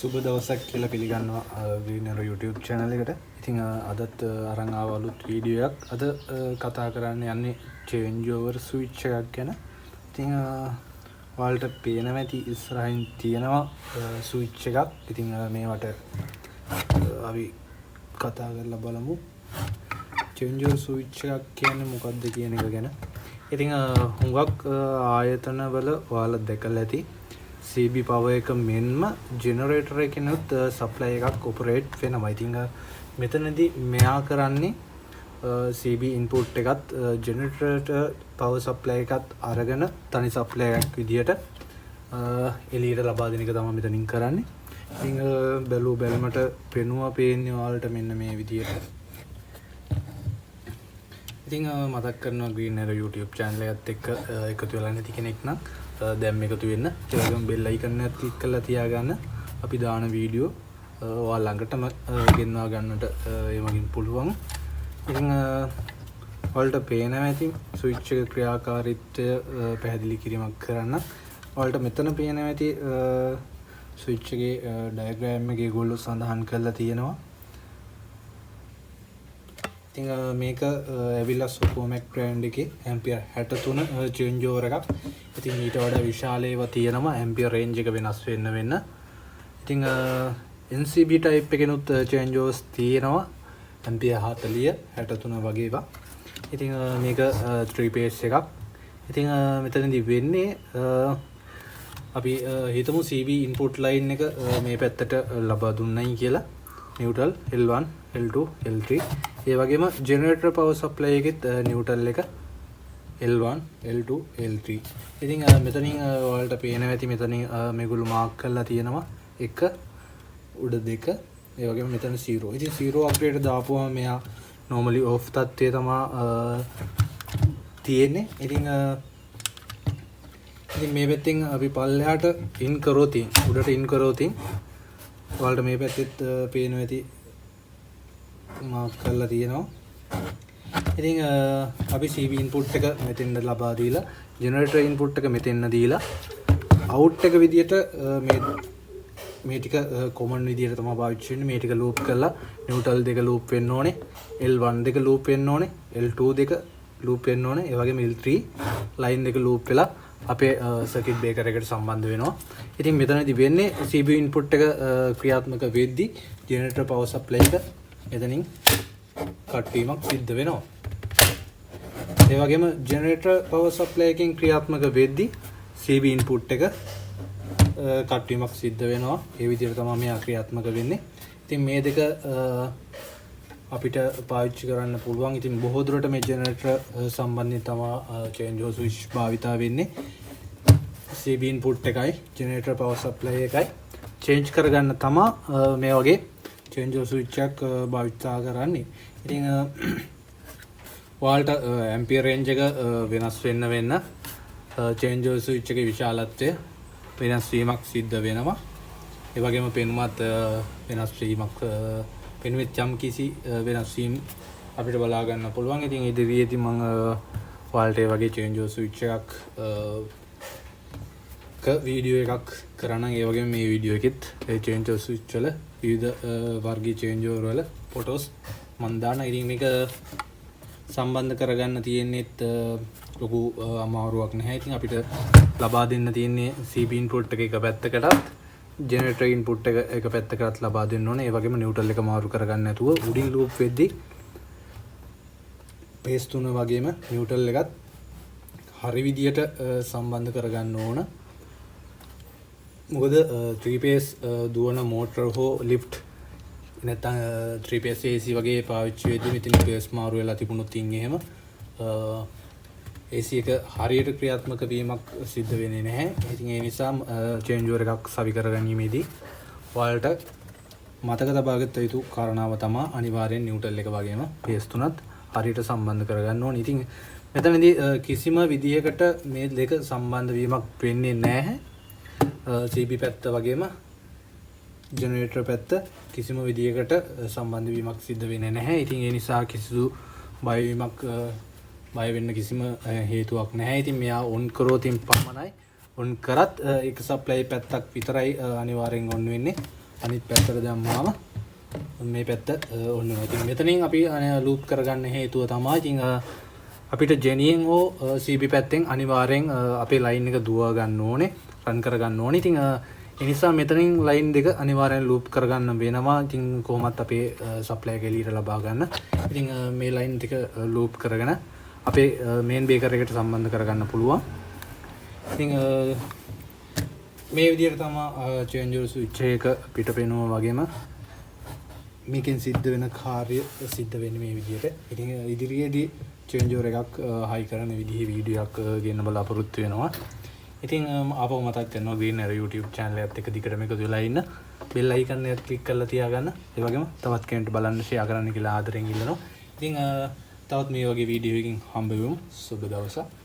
සුබ දවසක් කියලා පිළිගන්නවා ග්‍රීනර් YouTube channel එකට. ඉතින් අදත් අරන් ආව අලුත් වීඩියෝ එකක්. අද කතා කරන්න යන්නේ changeover switch එකක් ගැන. ඉතින් ඔයාලට පේනවා ඇති ඉස්සරහින් තියෙනවා switch එකක්. ඉතින් මේවට අපි කතා කරලා බලමු. changeover switch එකක් කියන්නේ මොකක්ද කියන එක ගැන. ඉතින් හුඟක් ආයතන වල ඔයාලා දැකලා ඇති CB power එක මෙන්ම generator එකකිනුත් supply එකක් operate වෙනවා. ඉතින් මෙතනදී මෙයා කරන්නේ CB input එකත් generator power supply එකත් අරගෙන තනි supply එකක් විදියට එළියට ලබා දෙන එක තමයි මෙතනින් කරන්නේ. ඉතින් බැලුමට පේනවා පේන්නේ ඔයාලට මෙන්න මේ විදියට. ඉතින් මතක් කරනවා ග්‍රීනර් YouTube channel එකත් එක්ක එකතු වෙලා නැති කෙනෙක් නම් දැන් එකතු වෙන්න. ඒ වගේම bell icon එක click කරලා තියාගන්න. අපි දාන වීඩියෝ ඔයාලා ළඟටම ගෙන්වා ගන්නට ඒ වගේම පුළුවන්. ඉතින් ඔයාලට පේනවා ඇති ස්විච් එක ක්‍රියාකාරීත්වය පැහැදිලි කිරීමක් කරන්න. ඔයාලට මෙතන පේනවා ඇති ස්විච් එකේ ඩයග්‍රෑම් එකේ ඒගොල්ලෝ සඳහන් කරලා තියෙනවා. ඉතින් මේක ඇවිල්ලා සුපර්මැක් බ්‍රෑන්ඩ් එකේ ඇම්පියර් 63 චේන්ජ් ඕවර් එකක්. ඉතින් ඊට වඩා විශාල ඒවා තියෙනවා ඇම්පියර් රේන්ජ් එක වෙනස් වෙන්න. ඉතින් NCB type එකෙනුත් චේන්ජ් ඕවර්ස් තියෙනවා ඇම්පියර් 40 63 වගේ ඒවා. ඉතින් මේක 3 phase එකක්. ඉතින් මෙතනදී වෙන්නේ අපි හිතමු CB input line එක මේ පැත්තට ලබා දුන්නයි කියලා. neutral L1 L2 L3 ඒ වගේම generator power supply එකෙත් neutral එක L1 L2 L3. ඉතින් මෙතනින් ඔයාලට පේනවා ඇති මෙතනින් මේගොල්ලෝ මාක් කරලා තියෙනවා 1 උඩ 2 ඒ වගේම මෙතන 0. ඉතින් 0 අප්ඩේට් දාපුවම මෙයා normally off තත්ත්වයේ තමයි තියෙන්නේ. ඉතින් මේ පැත්තෙන් අපි පල්ලෙහාට in කරොත් උඩට in කරොත් ඔයාලට මේ පැත්තෙත් පේනවා ඇති මාක් කරලා තියෙනවා. ඉතින් අපි CB input එක මෙතෙන්ද ලබා දීලා generator input එක මෙතෙන්න දීලා out එක විදියට මේ ටික common විදියට තමයි පාවිච්චි වෙන්නේ. මේ ටික loop කරලා neutral දෙක loop වෙන්න ඕනේ, L1 දෙක loop වෙන්න ඕනේ, L2 දෙක loop වෙන්න ඕනේ, ඒ වගේම L3 line දෙක loop වෙලා අපේ circuit breaker එකට සම්බන්ධ වෙනවා. ඉතින් මෙතනදී වෙන්නේ CB input එක ක්‍රියාත්මක වෙද්දී generator power supply එක එතනින් කට් වීමක් සිද්ධ වෙනවා. ඒ වගේම generator power supply එකෙන් ක්‍රියාත්මක වෙද්දී CB input එක කට් වීමක් සිද්ධ වෙනවා. ඒ විදිහට තමයි මේ ක්‍රියාත්මක වෙන්නේ. ඉතින් මේ දෙක අපිට පාවිච්චි කරන්න පුළුවන්. ඉතින් බොහෝ දුරට මේ generator සම්බන්ධයෙන් තමයි changeover switch භාවිතා වෙන්නේ. CB input එකයි generator power supply එකයි change කරගන්න තමයි මේ වගේ changeover switch එකක් භාවිතා කරන්නේ. ඉතින් ඔයාලට ampere range එක වෙනස් වෙන්න changeover switch එකේ විශාලත්වය වෙනස් වීමක් සිද්ධ වෙනවා. ඒ වගේම පෙනුමත් වෙනස් වීමක් පෙනුමෙත් යම් කිසි වෙනස් වීම අපිට බලා ගන්න පුළුවන්. ඉතින් ඉදිරියේදී මම ඔයාලට ඒ වගේ changeover switch එකක් වීඩියෝ එකක් කරන්න. ඒ වගේම මේ වීඩියෝ එකෙත් changeover switch වල විවිධ වර්ගයේ changeover වල photos මම දාන. ඉතින් මේක සම්බන්ධ කරගන්න තියෙන්නේත් ලොකු අමාරුවක් නැහැ. ඉතින් අපිට ලබා දෙන්න තියෙන්නේ CB input එක පැත්තකටත් generator input එක පැත්තකටත් ලබා දෙන්න ඕනේ. ඒ වගේම neutral එක මාරු කරගන්න නැතුව උඩින් loop වෙද්දී phase 3 වගේම neutral එකත් හරි විදියට සම්බන්ධ කරගන්න ඕන. මොකද 3 phase දුවන motor හෝ lift නැත්නම් 3 phase AC වගේ පාවිච්චි වෙද්දී මෙතන phase මාරු වෙලා තිබුණොත් එහෙම AC එක හරියට ක්‍රියාත්මක වීමක් සිද්ධ වෙන්නේ නැහැ. ඉතින් ඒ නිසා changeover එකක් සවි කරගැනීමේදී ඔයාලට මතක තබා ගත යුතු කාරණාව තමයි අනිවාර්යෙන් neutral එක වගේම phase තුනත් හරියට සම්බන්ධ කරගන්න ඕනේ. ඉතින් මෙතනදී කිසිම විදියකට මේ දෙක සම්බන්ධ වීමක් වෙන්නේ නැහැ. CB පැත්ත වගේම generator පැත්ත කිසිම විදියකට සම්බන්ධ වීමක් සිද්ධ වෙන්නේ නැහැ. ඉතින් ඒ නිසා කිසිදු බය වෙන්න කිසිම හේතුවක් නැහැ. ඉතින් මෙයා on කරොතින් පමණයි on කරත් එක supply පැත්තක් විතරයි අනිවාර්යෙන් on වෙන්නේ. අනිත් පැත්තට දැම්මාම මේ පැත්ත ඔන්න වෙනවා. ඉතින් මෙතනින් අපි ලූප් කරගන්න හේතුව තමයි ඉතින් අපිට ජෙනියෙන් හෝ CB පැත්තෙන් අනිවාර්යෙන් අපේ ලයින් එක දුව ගන්න ඕනේ, රන් කරගන්න ඕනේ. ඉතින් ඒ නිසා මෙතනින් ලයින් දෙක අනිවාර්යෙන් ලූප් කරගන්න වෙනවා. ඉතින් කොහොමත් අපේ සප්ලයි එක එළියට ලබා ගන්න. ඉතින් මේ ලයින් ටික ලූප් කරගෙන අපේ මේන් බේකර් එකට සම්බන්ධ කරගන්න පුළුවන්. ඉතින් මේ විදිහට තමයි changeover switch එක පිට පෙනුම වගේම මේකෙන් සිද්ධ වෙන කාර්ය සිද්ධ වෙන්නේ මේ විදිහට. ඉතින් ඉදිරියේදී changeover එකක් හයි කරන විදිහේ වීඩියෝ එකක් ගෙන්න බලාපොරොත්තු වෙනවා. ඉතින් ආපහු මතක් කරනවා green arrow YouTube channel එකත් එක්ක දිගටම එකතු වෙලා ඉන්න. bell icon එකත් click කරලා තියාගන්න. ඒ වගේම තවත් කෙනෙක්ට බලන්න share කරන්න කියලා ආදරෙන් ඉල්ලනවා. ඉතින් තවත් මේ වගේ වීඩියෝ එකකින් හම්බ වෙමු. සුබ දවසක්.